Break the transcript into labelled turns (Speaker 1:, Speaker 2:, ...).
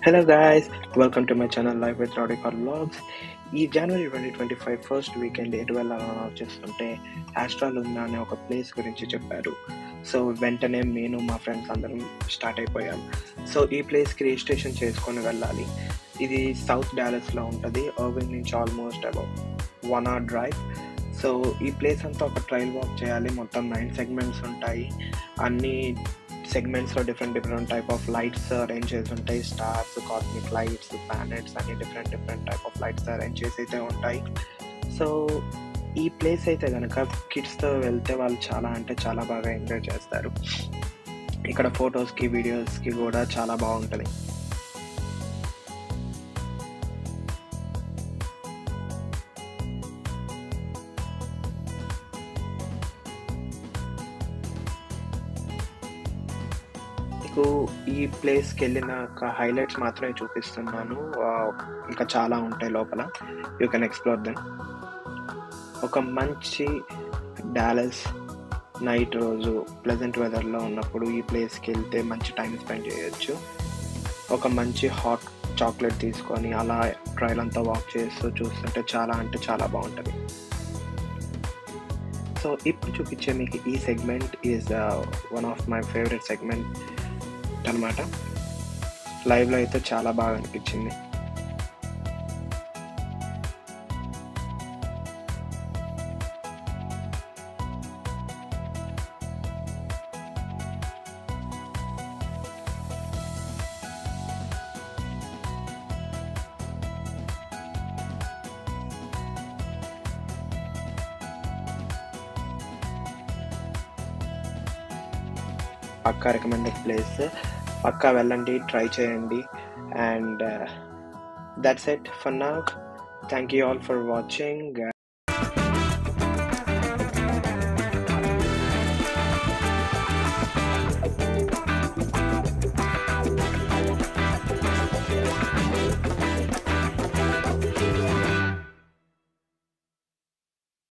Speaker 1: Hello guys, welcome to my channel Live with Radical Vlogs. ఈ జనవరి 2025 first weekend ఎటు వెళ్ళాలని ఆలోచిస్తుంటే ఆస్ట్రాలున్నా అనే ఒక ప్లేస్ గురించి చెప్పారు. సో వెంటనే నేను మా ఫ్రెండ్స్ అందరం స్టార్ట్ అయిపోయాం. సో ఈ ప్లేస్కి రిజిస్ట్రేషన్ చేసుకొని వెళ్ళాలి. ఇది సౌత్ డాలస్లో ఉంటుంది. అర్వింగ్ నుంచి almost about 1 hour drive. So ఈ ప్లేస్ అంతా ఒక ట్రైల్ వాక్ చేయాలి. మొత్తం 9 సెగ్మెంట్స్ ఉంటాయి. అన్ని సెగ్మెంట్స్లో different type of lights arrange చేసి ఉంటాయి. స్టార్స్, కాస్మిక్ లైట్స్, ప్లానెట్స్ అన్ని different type of lights arrange చేసి అయితే ఉంటాయి. సో ఈ ప్లేస్ అయితే కనుక కిడ్స్తో వెళ్తే వాళ్ళు చాలా అంటే చాలా బాగా ఎంజాయ్ చేస్తారు. ఇక్కడ ఫొటోస్కి, వీడియోస్కి కూడా చాలా బాగుంటుంది. మీకు ఈ ప్లేస్కి వెళ్ళిన హైలైట్స్ మాత్రమే చూపిస్తున్నాను. ఇంకా చాలా ఉంటాయి లోపల. You can explore them. ఒక మంచి డాలస్ నైట్ రోజు ప్లెజెంట్ వెదర్లో ఉన్నప్పుడు ఈ ప్లేస్కి వెళ్తే మంచి టైం స్పెండ్ చేయొచ్చు. ఒక మంచి హాట్ చాక్లెట్ తీసుకొని అలా ట్రైల్ అంతా వాక్ చేస్తూ చూస్తుంటే చాలా అంటే చాలా బాగుంటుంది. సో ఇప్పుడు చూపించే మీకు ఈ segment is one of my favourite segment అనమాట. లైవ్లో అయితే చాలా బాగా అనిపించింది. పక్కా రికమెండెడ్ ప్లేస్. పక్కా వెళ్ళండి, ట్రై చేయండి. And that's it for now. Thank you all for watching.